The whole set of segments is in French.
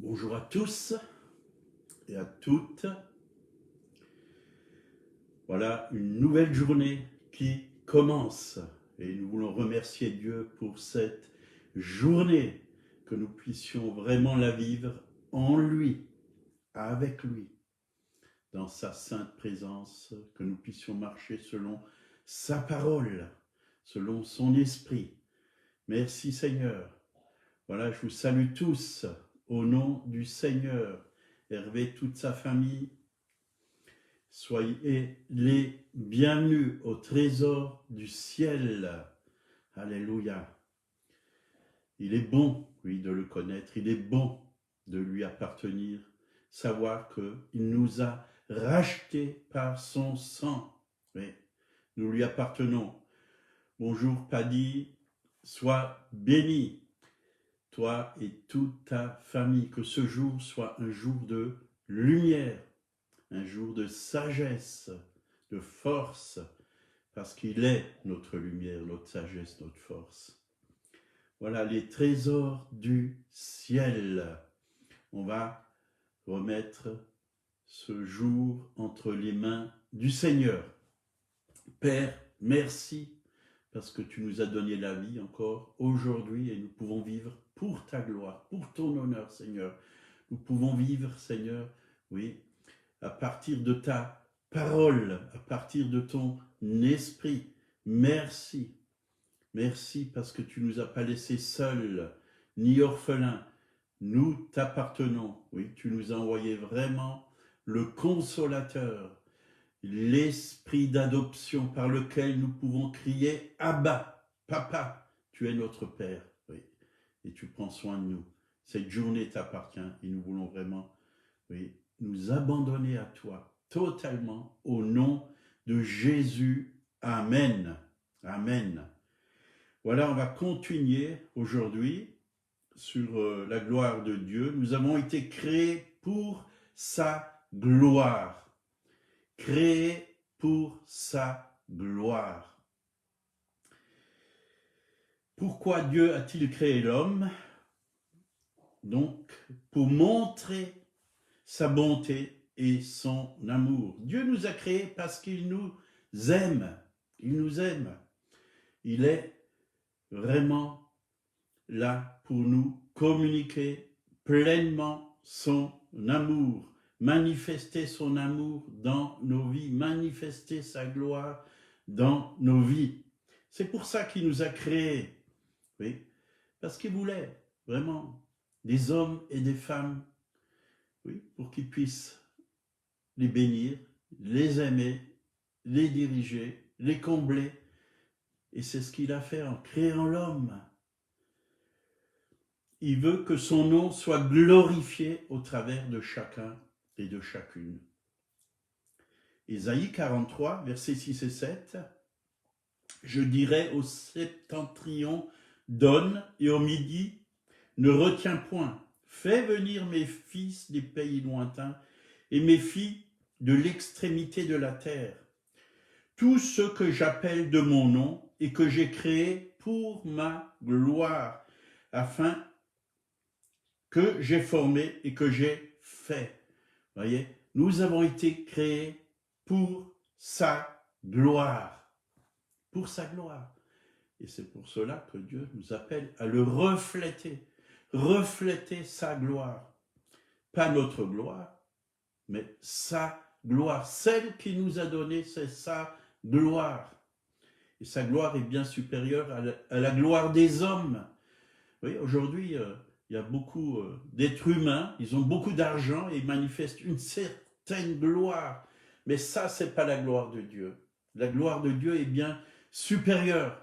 Bonjour à tous et à toutes. Voilà une nouvelle journée qui commence et nous voulons remercier Dieu pour cette journée, que nous puissions vraiment la vivre en lui, avec lui, dans sa sainte présence, que nous puissions marcher selon sa parole, selon son esprit. Merci Seigneur. Voilà, je vous salue tous au nom du Seigneur. Hervé, toute sa famille, soyez les bienvenus au trésor du ciel. Alléluia. Il est bon, oui, de le connaître. Il est bon de lui appartenir. Savoir qu'il nous a rachetés par son sang. Oui, nous lui appartenons. Bonjour Paddy, sois béni, toi et toute ta famille. Que ce jour soit un jour de lumière, un jour de sagesse, de force, parce qu'il est notre lumière, notre sagesse, notre force. Voilà les trésors du ciel. On va remettre ce jour entre les mains du Seigneur. Père, merci parce que tu nous as donné la vie encore aujourd'hui et nous pouvons vivre pour ta gloire, pour ton honneur, Seigneur. Nous pouvons vivre, Seigneur, oui, à partir de ta parole, à partir de ton esprit. Merci. Merci parce que tu ne nous as pas laissés seuls, ni orphelins. Nous t'appartenons. Oui, tu nous as envoyé vraiment le consolateur, l'esprit d'adoption par lequel nous pouvons crier « Abba, Papa, tu es notre Père ». Oui, et tu prends soin de nous. Cette journée t'appartient et nous voulons vraiment, oui, nous abandonner à toi totalement au nom de Jésus. Amen. Amen. Voilà, on va continuer aujourd'hui sur la gloire de Dieu. Nous avons été créés pour sa gloire. Créés pour sa gloire. Pourquoi Dieu a-t-il créé l'homme? Donc, pour montrer sa bonté et son amour. Dieu nous a créés parce qu'il nous aime. Il nous aime. Il est vraiment là pour nous communiquer pleinement son amour, manifester son amour dans nos vies, manifester sa gloire dans nos vies. C'est pour ça qu'il nous a créés, oui, parce qu'il voulait vraiment des hommes et des femmes, oui, pour qu'ils puissent les bénir, les aimer, les diriger, les combler. Et c'est ce qu'il a fait en créant l'homme. Il veut que son nom soit glorifié au travers de chacun et de chacune. Ésaïe 43, versets 6 et 7. Je dirai au septentrion, donne, et au midi, ne retiens point. Fais venir mes fils des pays lointains et mes filles de l'extrémité de la terre. Tous ceux que j'appelle de mon nom et que j'ai créés pour ma gloire, afin que j'ai formé et que j'ai fait. Voyez, nous avons été créés pour sa gloire. Pour sa gloire. Et c'est pour cela que Dieu nous appelle à le refléter. Refléter sa gloire. Pas notre gloire, mais sa gloire. Celle qu'il nous a donnée, c'est sa gloire. Et sa gloire est bien supérieure à la gloire des hommes. Oui, aujourd'hui, il y a beaucoup d'êtres humains, ils ont beaucoup d'argent et ils manifestent une certaine gloire. Mais ça, ce n'est pas la gloire de Dieu. La gloire de Dieu est bien supérieure.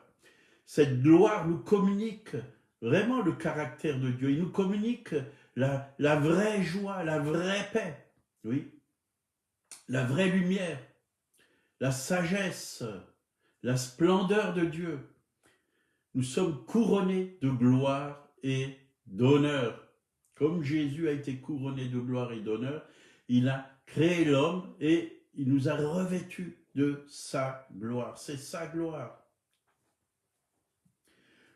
Cette gloire nous communique vraiment le caractère de Dieu. Il nous communique la vraie joie, la vraie paix, oui, la vraie lumière, la sagesse, la splendeur de Dieu. Nous sommes couronnés de gloire et d'honneur. Comme Jésus a été couronné de gloire et d'honneur, il a créé l'homme et il nous a revêtus de sa gloire. C'est sa gloire.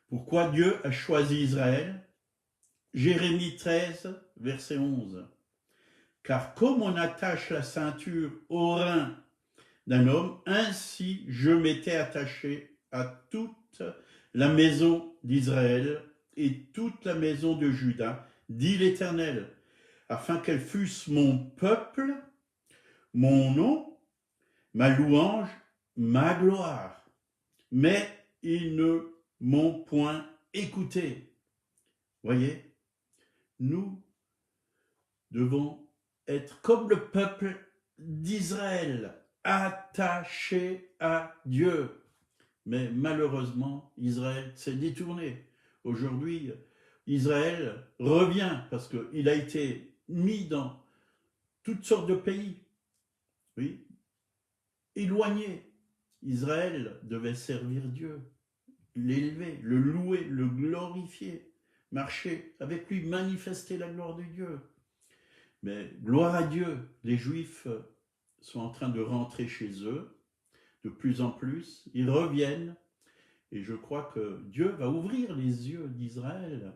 Pourquoi Dieu a choisi Israël? Jérémie 13, verset 11. Car comme on attache la ceinture au rein d'un homme, ainsi je m'étais attaché à toute la maison d'Israël et toute la maison de Juda, dit l'Éternel, afin qu'elles fussent mon peuple, mon nom, ma louange, ma gloire. Mais ils ne m'ont point écouté. Voyez, nous devons être comme le peuple d'Israël, attachés à Dieu. Mais malheureusement, Israël s'est détourné. Aujourd'hui, Israël revient parce qu'il a été mis dans toutes sortes de pays, oui, éloigné. Israël devait servir Dieu, l'élever, le louer, le glorifier, marcher avec lui, manifester la gloire de Dieu. Mais gloire à Dieu, les Juifs sont en train de rentrer chez eux, de plus en plus, ils reviennent, et je crois que Dieu va ouvrir les yeux d'Israël,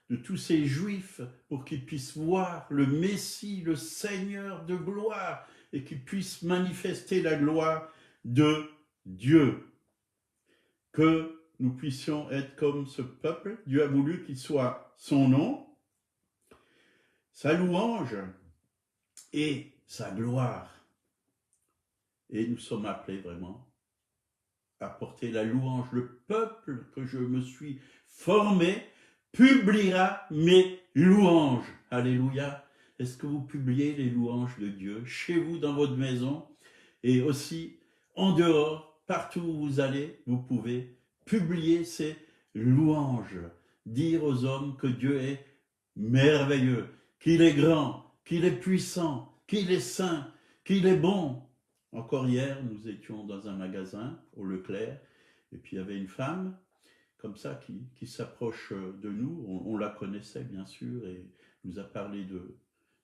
de tous ces Juifs, pour qu'ils puissent voir le Messie, le Seigneur de gloire, et qu'ils puissent manifester la gloire de Dieu. Que nous puissions être comme ce peuple. Dieu a voulu qu'il soit son nom, sa louange et sa gloire. Et nous sommes appelés vraiment à porter la louange. Le peuple que je me suis formé publiera mes louanges. Alléluia. Est-ce que vous publiez les louanges de Dieu chez vous, dans votre maison, et aussi en dehors, partout où vous allez, vous pouvez publier ces louanges, dire aux hommes que Dieu est merveilleux, qu'il est grand, qu'il est puissant, qu'il est saint, qu'il est bon. Encore hier, nous étions dans un magasin au Leclerc, et puis il y avait une femme comme ça qui s'approche de nous. On la connaissait bien sûr, et nous a parlé de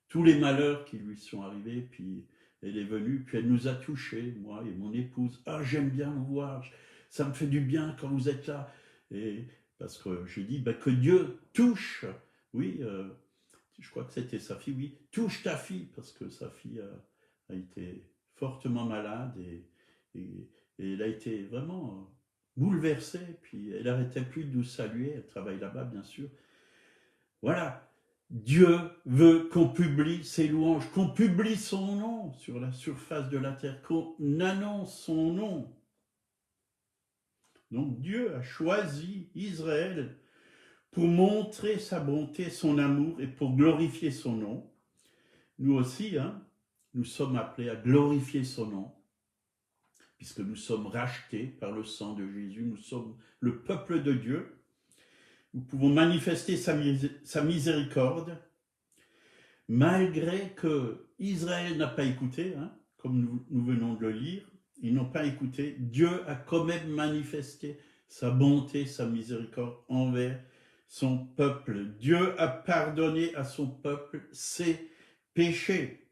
tous les malheurs qui lui sont arrivés, puis elle est venue, puis elle nous a touchés, moi et mon épouse. « Ah, j'aime bien vous voir, ça me fait du bien quand vous êtes là. » Et parce que j'ai dit, que Dieu touche, oui, je crois que c'était sa fille, oui, touche ta fille, parce que sa fille a été fortement malade, et elle a été vraiment bouleversée, puis elle n'arrêtait plus de nous saluer, elle travaille là-bas bien sûr. Voilà. Dieu veut qu'on publie ses louanges, qu'on publie son nom sur la surface de la terre, qu'on annonce son nom. Donc Dieu a choisi Israël pour montrer sa bonté, son amour et pour glorifier son nom. Nous aussi, nous sommes appelés à glorifier son nom, puisque nous sommes rachetés par le sang de Jésus, nous sommes le peuple de Dieu. Nous pouvons manifester sa miséricorde, malgré que Israël n'a pas écouté, comme nous venons de le lire, ils n'ont pas écouté. Dieu a quand même manifesté sa bonté, sa miséricorde envers son peuple. Dieu a pardonné à son peuple ses péchés.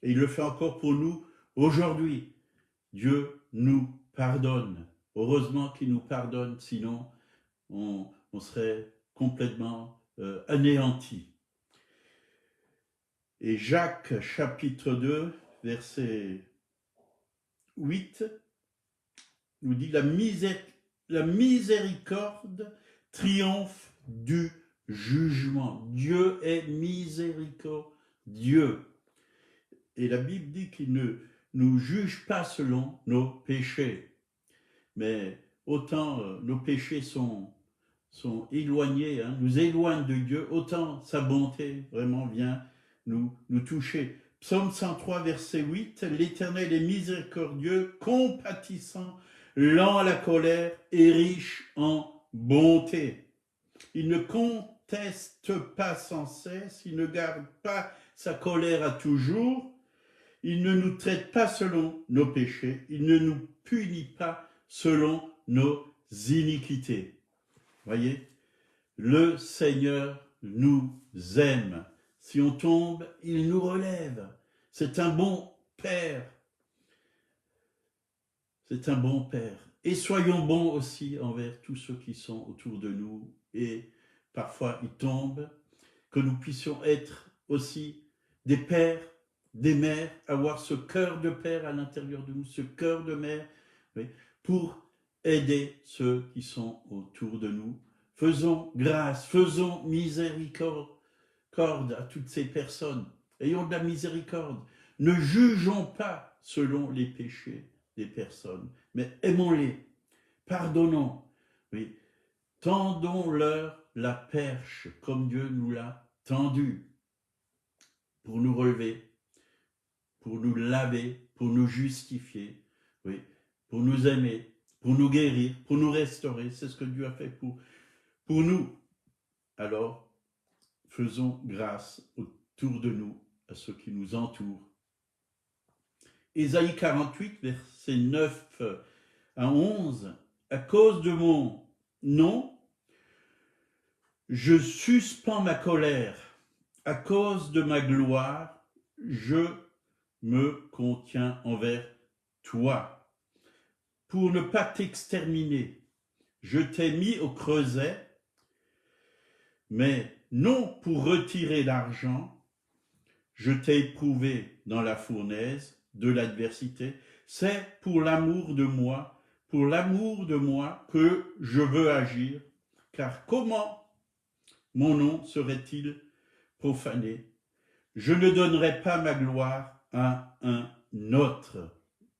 Et il le fait encore pour nous aujourd'hui. Dieu nous pardonne. Heureusement qu'il nous pardonne, sinon on serait complètement anéanti. Et Jacques chapitre 2, verset 8, nous dit la miséricorde triomphe du jugement. Dieu est miséricordieux. Et la Bible dit qu'il ne nous juge pas selon nos péchés. Mais autant nos péchés sont éloignés, nous éloignent de Dieu, autant sa bonté vraiment vient nous toucher. Psaume 103, verset 8, « L'Éternel est miséricordieux, compatissant, lent à la colère et riche en bonté. Il ne conteste pas sans cesse, il ne garde pas sa colère à toujours, il ne nous traite pas selon nos péchés, il ne nous punit pas selon nos iniquités. » Voyez, le Seigneur nous aime. Si on tombe, il nous relève. C'est un bon Père. C'est un bon Père. Et soyons bons aussi envers tous ceux qui sont autour de nous et parfois ils tombent, que nous puissions être aussi des pères, des mères, avoir ce cœur de père à l'intérieur de nous, ce cœur de mère, oui, pour aider ceux qui sont autour de nous. Faisons grâce, faisons miséricorde à toutes ces personnes. Ayons de la miséricorde. Ne jugeons pas selon les péchés des personnes, mais aimons-les, pardonnons, oui, tendons-leur la perche comme Dieu nous l'a tendue pour nous relever, pour nous laver, pour nous justifier, oui, pour nous aimer, pour nous guérir, pour nous restaurer. C'est ce que Dieu a fait pour nous. Alors, faisons grâce autour de nous, à ceux qui nous entourent. Ésaïe 48, versets 9 à 11, à cause de mon nom, je suspends ma colère. À cause de ma gloire, je me contiens envers toi. Pour ne pas t'exterminer, je t'ai mis au creuset, mais non pour retirer l'argent. Je t'ai éprouvé dans la fournaise de l'adversité. C'est pour l'amour de moi que je veux agir. Car comment mon nom serait-il profané? Je ne donnerai pas ma gloire à un autre.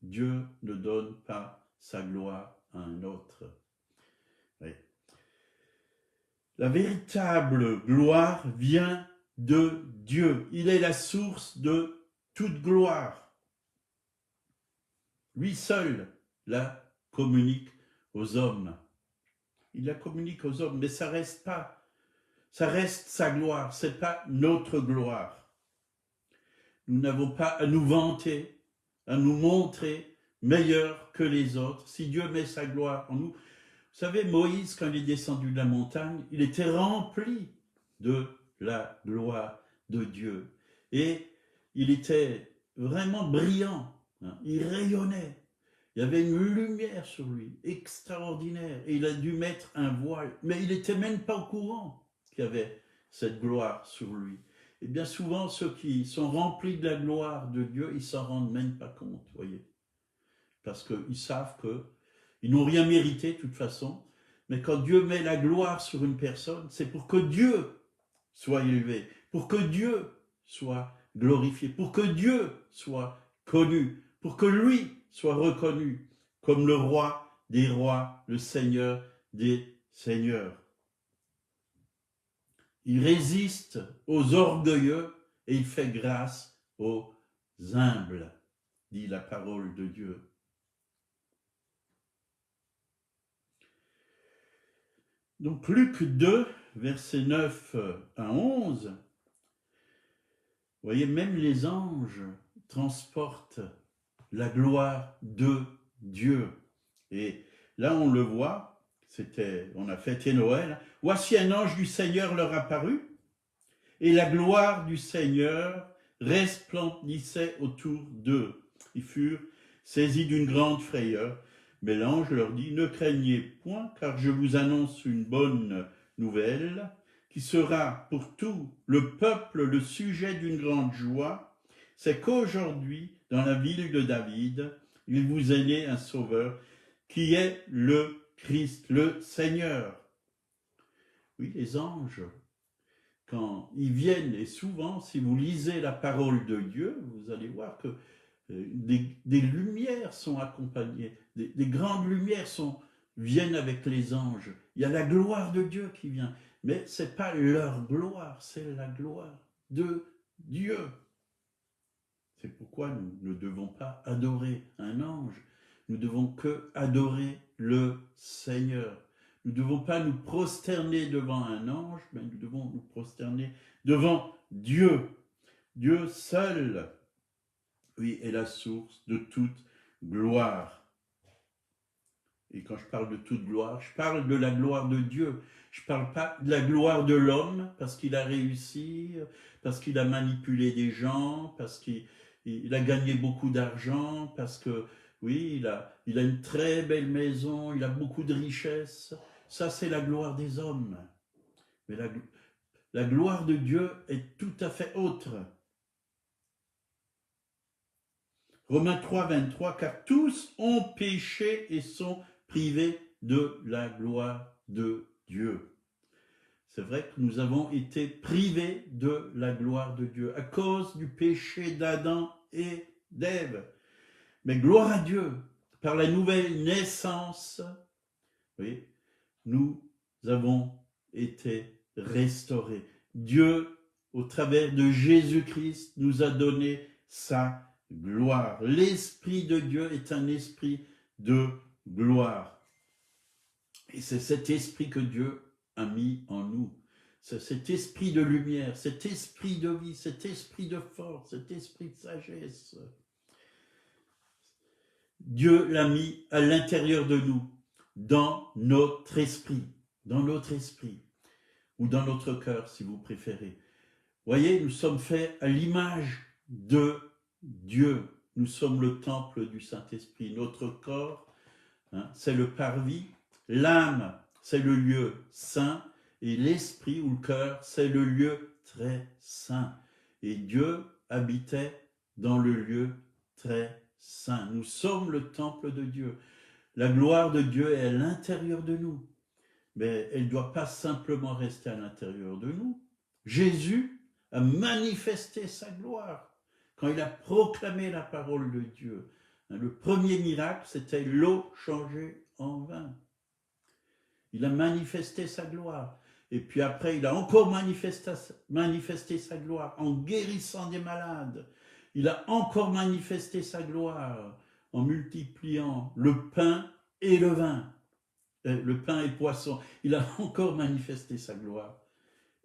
Dieu ne donne pas sa gloire à un autre. Oui. La véritable gloire vient de Dieu. Il est la source de toute gloire. Lui seul la communique aux hommes. Il la communique aux hommes, mais ça reste pas. Ça reste sa gloire, c'est pas notre gloire. Nous n'avons pas à nous vanter, à nous montrer meilleurs que les autres. Si Dieu met sa gloire en nous. Vous savez, Moïse, quand il est descendu de la montagne, il était rempli de la gloire de Dieu. Et il était vraiment brillant, hein, il rayonnait. Il y avait une lumière sur lui, extraordinaire. Et il a dû mettre un voile. Mais il n'était même pas au courant qu'il y avait cette gloire sur lui. Et bien souvent, ceux qui sont remplis de la gloire de Dieu, ils ne s'en rendent même pas compte, voyez. Parce qu'ils savent qu'ils n'ont rien mérité de toute façon. Mais quand Dieu met la gloire sur une personne, c'est pour que Dieu soit élevé, pour que Dieu soit glorifié, pour que Dieu soit connu, pour que lui soit reconnu comme le roi des rois, le Seigneur des seigneurs. Il résiste aux orgueilleux et il fait grâce aux humbles, dit la parole de Dieu. Donc Luc 2, versets 9 à 11, vous voyez, même les anges transportent la gloire de Dieu. Et là, on le voit, on a fêté Noël. Voici un ange du Seigneur leur apparut, et la gloire du Seigneur resplendissait autour d'eux. Ils furent saisis d'une grande frayeur. Mais l'ange leur dit, ne craignez point, car je vous annonce une bonne nouvelle, qui sera pour tout le peuple le sujet d'une grande joie. C'est qu'aujourd'hui, dans la ville de David, il vous est né un sauveur, qui est le Christ, le Seigneur. Oui, les anges, quand ils viennent, et souvent, si vous lisez la parole de Dieu, vous allez voir que des lumières sont accompagnées, des grandes lumières viennent avec les anges. Il y a la gloire de Dieu qui vient, mais ce n'est pas leur gloire, c'est la gloire de Dieu. C'est pourquoi nous ne devons pas adorer un ange, nous devons que adorer le Seigneur. Nous ne devons pas nous prosterner devant un ange, mais nous devons nous prosterner devant Dieu. Dieu seul, oui, est la source de toute gloire. Et quand je parle de toute gloire, je parle de la gloire de Dieu. Je ne parle pas de la gloire de l'homme, parce qu'il a réussi, parce qu'il a manipulé des gens, parce qu'il a gagné beaucoup d'argent, parce que, oui, il a une très belle maison, il a beaucoup de richesses. Ça, c'est la gloire des hommes. Mais la gloire de Dieu est tout à fait autre. Romains 3, 23, car tous ont péché et sont privés de la gloire de Dieu. C'est vrai que nous avons été privés de la gloire de Dieu à cause du péché d'Adam et d'Ève. Mais gloire à Dieu, par la nouvelle naissance, oui, nous avons été restaurés. Dieu, au travers de Jésus-Christ, nous a donné sa gloire. L'Esprit de Dieu est un esprit de gloire. Et c'est cet esprit que Dieu a mis en nous. C'est cet esprit de lumière, cet esprit de vie, cet esprit de force, cet esprit de sagesse. Dieu l'a mis à l'intérieur de nous, dans notre esprit, ou dans notre cœur si vous préférez. Voyez, nous sommes faits à l'image de Dieu. Nous sommes le temple du Saint-Esprit. Notre corps, c'est le parvis. L'âme, c'est le lieu saint. Et l'esprit ou le cœur, c'est le lieu très saint. Et Dieu habitait dans le lieu très saint. Nous sommes le temple de Dieu. La gloire de Dieu est à l'intérieur de nous. Mais elle ne doit pas simplement rester à l'intérieur de nous. Jésus a manifesté sa gloire quand il a proclamé la parole de Dieu. Le premier miracle, c'était l'eau changée en vin. Il a manifesté sa gloire. Et puis après, il a encore manifesté sa gloire en guérissant des malades. Il a encore manifesté sa gloire en multipliant le pain et le vin. Le pain et le poisson. Il a encore manifesté sa gloire.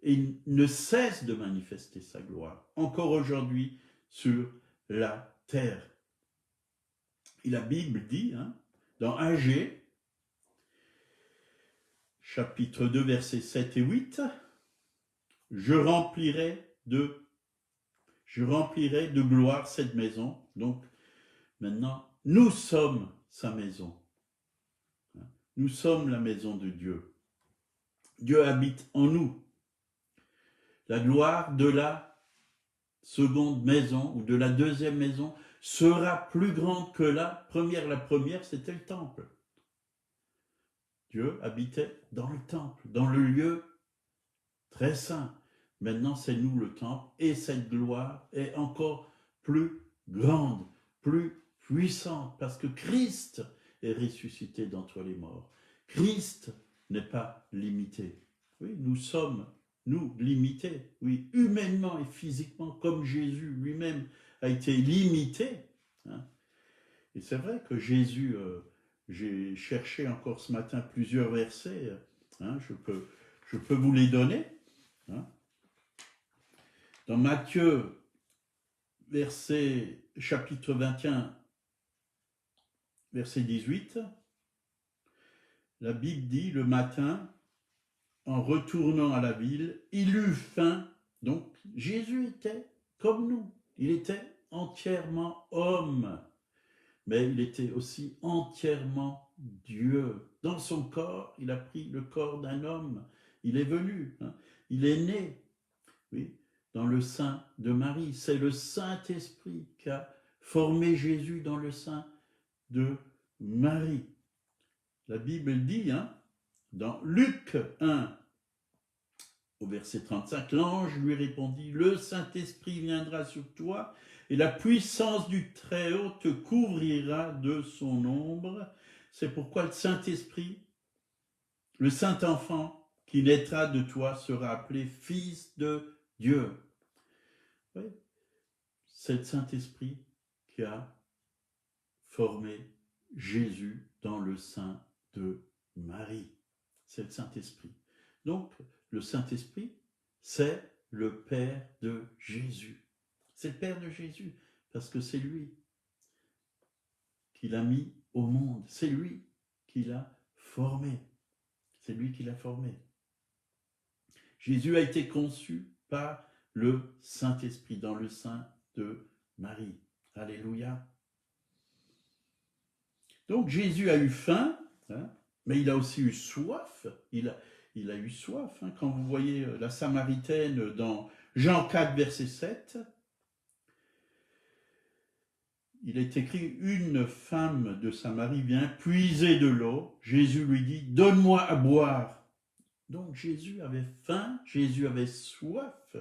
Et il ne cesse de manifester sa gloire, encore aujourd'hui, sur la terre. Et la Bible dit, dans Agé, chapitre 2, versets 7 et 8, je remplirai de gloire cette maison. Donc, maintenant, nous sommes sa maison. Nous sommes la maison de Dieu. Dieu habite en nous. La gloire de la seconde maison ou de la deuxième maison sera plus grande que la première. La première, c'était le temple. Dieu habitait dans le temple, dans le lieu très saint. Maintenant, c'est nous le temple et cette gloire est encore plus grande, plus puissante parce que Christ est ressuscité d'entre les morts. Christ n'est pas limité. Oui, nous sommes, nous, limités. Oui, humainement et physiquement, comme Jésus lui-même a été limité. Et c'est vrai que Jésus, j'ai cherché encore ce matin plusieurs versets. Je peux vous les donner. Dans Matthieu, chapitre 21, verset 18, la Bible dit, le matin, en retournant à la ville, il eut faim. Donc, Jésus était comme nous. Il était entièrement homme, mais il était aussi entièrement Dieu. Dans son corps, il a pris le corps d'un homme. Il est venu, il est né, oui, dans le sein de Marie. C'est le Saint-Esprit qui a formé Jésus dans le sein de Marie. La Bible dit, dans Luc 1, au verset 35, l'ange lui répondit, le Saint-Esprit viendra sur toi et la puissance du Très-Haut te couvrira de son ombre. C'est pourquoi le Saint-Esprit, le Saint-Enfant qui naîtra de toi sera appelé Fils de Dieu. Oui, c'est le Saint-Esprit qui a formé Jésus dans le sein de Marie. C'est le Saint-Esprit. Donc, le Saint-Esprit, c'est le Père de Jésus. C'est le Père de Jésus, parce que c'est lui qui l'a mis au monde. C'est lui qui l'a formé. C'est lui qui l'a formé. Jésus a été conçu par le Saint-Esprit dans le sein de Marie. Alléluia. Donc Jésus a eu faim, mais il a aussi eu soif. il a eu soif. Hein. Quand vous voyez la Samaritaine dans Jean 4, verset 7, il est écrit, une femme de Samarie vient puiser de l'eau. Jésus lui dit, donne-moi à boire. Donc Jésus avait faim, Jésus avait soif,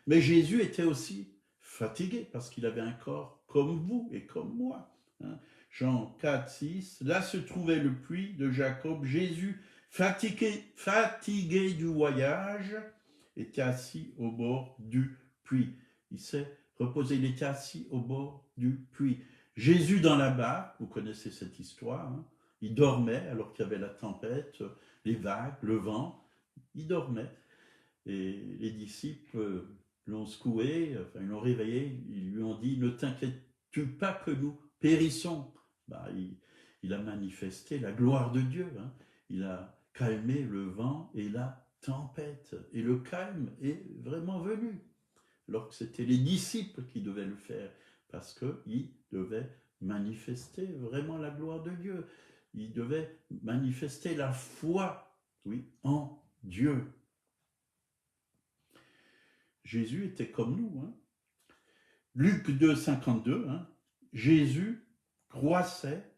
mais Jésus était aussi fatigué parce qu'il avait un corps comme vous et comme moi. Hein. Jean 4, 6, là se trouvait le puits de Jacob. Jésus, fatigué du voyage, était assis au bord du puits. Il s'est reposé, il était assis au bord du puits. Jésus dans la barque, vous connaissez cette histoire, hein, il dormait alors qu'il y avait la tempête, les vagues, le vent, il dormait. Et les disciples l'ont secoué, enfin, ils l'ont réveillé, ils lui ont dit, ne t'inquiètes-tu pas que nous périssons. Il a manifesté la gloire de Dieu, hein. Il a calmé le vent et la tempête. Et le calme est vraiment venu, alors que c'était les disciples qui devaient le faire, parce qu'ils devaient manifester vraiment la gloire de Dieu. Ils devaient manifester la foi, oui, en Dieu. Jésus était comme nous. Hein. Luc 2, 52, hein, Jésus croissait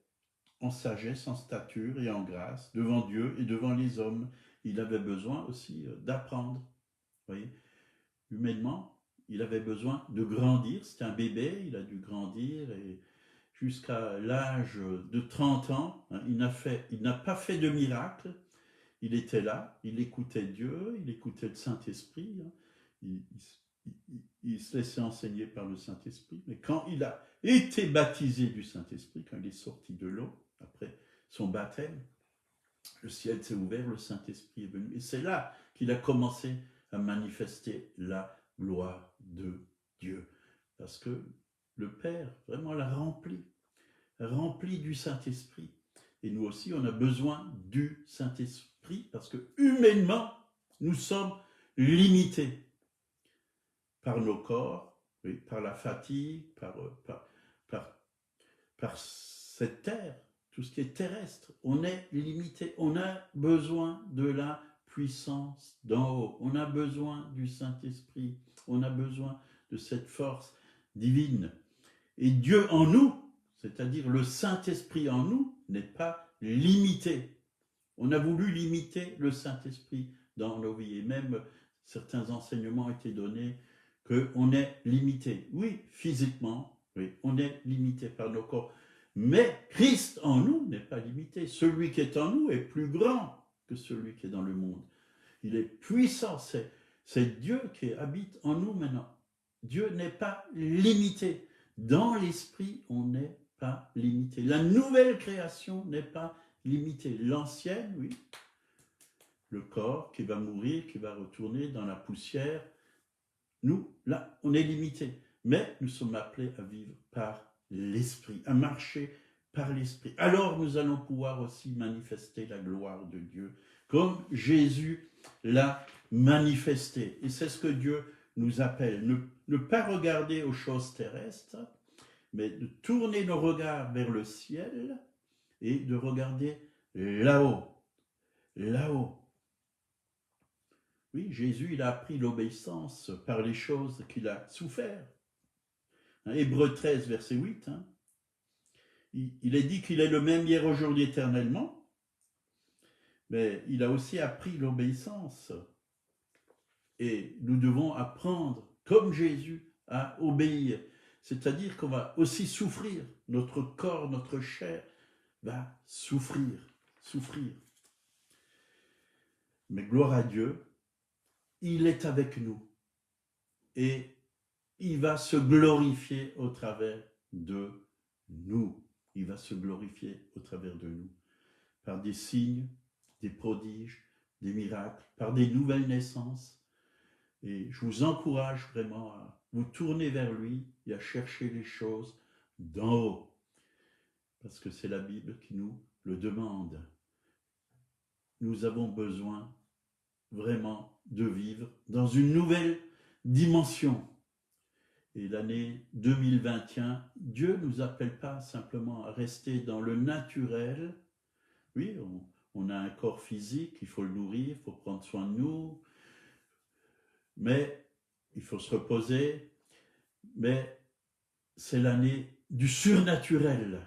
en sagesse, en stature et en grâce devant Dieu et devant les hommes. Il avait besoin aussi d'apprendre. Vous voyez, humainement, il avait besoin de grandir. C'était un bébé, il a dû grandir et jusqu'à l'âge de 30 ans, hein, il n'a pas fait de miracle. Il était là, il écoutait Dieu, il écoutait le Saint-Esprit. Hein. Il se laissait enseigner par le Saint-Esprit. Mais quand il a été baptisé du Saint-Esprit, quand il est sorti de l'eau, après son baptême, le ciel s'est ouvert, le Saint-Esprit est venu. Et c'est là qu'il a commencé à manifester la gloire de Dieu. Parce que le Père vraiment l'a rempli du Saint-Esprit. Et nous aussi, on a besoin du Saint-Esprit parce que humainement, nous sommes limités par nos corps, oui, par la fatigue, par cette terre, tout ce qui est terrestre. On est limité. On a besoin de la puissance d'en haut. On a besoin du Saint-Esprit. On a besoin de cette force divine. Et Dieu en nous, c'est-à-dire le Saint-Esprit en nous, n'est pas limité. On a voulu limiter le Saint-Esprit dans nos vies. Et même certains enseignements ont été donnés qu'on est limité. Oui, physiquement, oui, on est limité par nos corps. Mais Christ en nous n'est pas limité. Celui qui est en nous est plus grand que celui qui est dans le monde. Il est puissant. C'est Dieu qui habite en nous maintenant. Dieu n'est pas limité. Dans l'esprit, on n'est pas limité. La nouvelle création n'est pas limitée. L'ancienne, oui, le corps qui va mourir, qui va retourner dans la poussière. Nous, là, on est limité. Mais nous sommes appelés à vivre par l'esprit, à marcher par l'esprit. Alors nous allons pouvoir aussi manifester la gloire de Dieu, comme Jésus l'a manifesté. Et c'est ce que Dieu nous appelle. Ne pas regarder aux choses terrestres, mais de tourner nos regards vers le ciel et de regarder là-haut. Là-haut. Oui, Jésus, il a appris l'obéissance par les choses qu'il a souffert. Hébreux 13, verset 8, hein, il est dit qu'il est le même hier, aujourd'hui, éternellement, mais il a aussi appris l'obéissance. Et nous devons apprendre, comme Jésus, à obéir. C'est-à-dire qu'on va aussi souffrir. Notre corps, notre chair va souffrir. Mais gloire à Dieu, il est avec nous. Et il va se glorifier au travers de nous. Il va se glorifier au travers de nous. Par des signes, des prodiges, des miracles, par des nouvelles naissances. Et je vous encourage vraiment à vous tourner vers lui et à chercher les choses d'en haut. Parce que c'est la Bible qui nous le demande. Nous avons besoin vraiment de vivre dans une nouvelle dimension. Et l'année 2021, Dieu ne nous appelle pas simplement à rester dans le naturel. Oui, On a un corps physique, il faut le nourrir, il faut prendre soin de nous, mais il faut se reposer. Mais c'est l'année du surnaturel.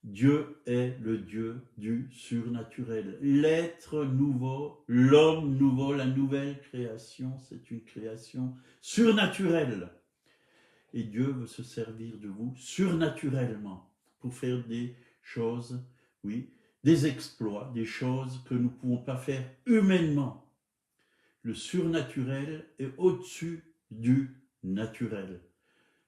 Dieu est le Dieu du surnaturel. L'être nouveau, l'homme nouveau, la nouvelle création, c'est une création surnaturelle. Et Dieu veut se servir de vous surnaturellement pour faire des choses, oui, des exploits, des choses que nous ne pouvons pas faire humainement. Le surnaturel est au-dessus du naturel,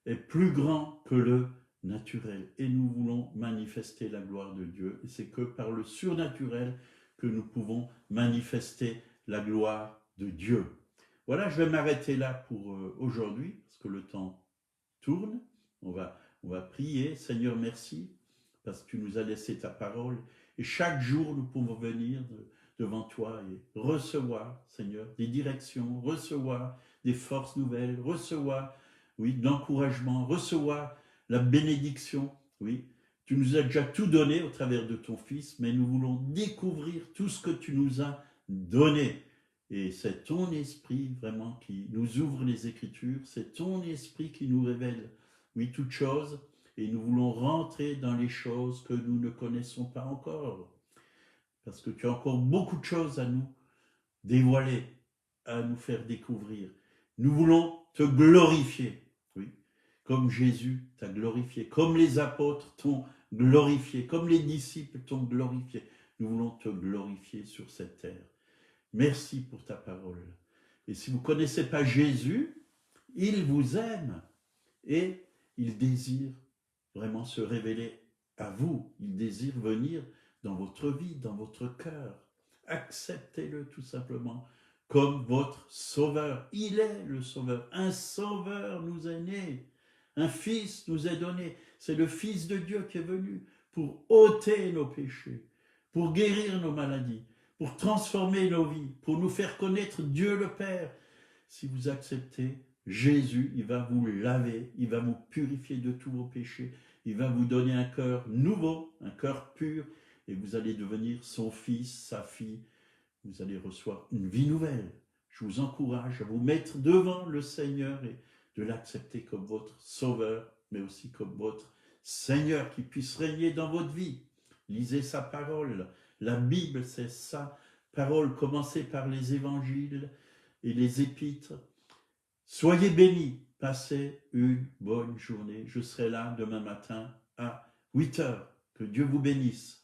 est plus grand que le naturel. Et nous voulons manifester la gloire de Dieu. Et c'est que par le surnaturel que nous pouvons manifester la gloire de Dieu. Voilà, je vais m'arrêter là pour aujourd'hui, parce que le temps tourne. On va prier. Seigneur, merci, parce que tu nous as laissé ta parole. Et chaque jour, nous pouvons venir devant toi et recevoir, Seigneur, des directions, recevoir des forces nouvelles, recevoir, oui, de l'encouragement, recevoir la bénédiction, oui. Tu nous as déjà tout donné au travers de ton Fils, mais nous voulons découvrir tout ce que tu nous as donné. Et c'est ton esprit vraiment qui nous ouvre les Écritures, c'est ton esprit qui nous révèle, oui, toutes choses, et nous voulons rentrer dans les choses que nous ne connaissons pas encore. Parce que tu as encore beaucoup de choses à nous dévoiler, à nous faire découvrir. Nous voulons te glorifier, oui, comme Jésus t'a glorifié, comme les apôtres t'ont glorifié, comme les disciples t'ont glorifié. Nous voulons te glorifier sur cette terre. Merci pour ta parole. Et si vous ne connaissez pas Jésus, il vous aime et il désire vraiment se révéler à vous. Il désire venir dans votre vie, dans votre cœur. Acceptez-le tout simplement comme votre sauveur. Il est le sauveur. Un sauveur nous est né. Un fils nous est donné. C'est le Fils de Dieu qui est venu pour ôter nos péchés, pour guérir nos maladies, pour transformer nos vies, pour nous faire connaître Dieu le Père. Si vous acceptez Jésus, il va vous laver, il va vous purifier de tous vos péchés, il va vous donner un cœur nouveau, un cœur pur, et vous allez devenir son fils, sa fille. Vous allez recevoir une vie nouvelle. Je vous encourage à vous mettre devant le Seigneur et de l'accepter comme votre sauveur, mais aussi comme votre Seigneur qui puisse régner dans votre vie. Lisez sa parole. La Bible, c'est sa parole. Commencez par les évangiles et les épîtres. Soyez bénis. Passez une bonne journée. Je serai là demain matin à 8 heures. Que Dieu vous bénisse.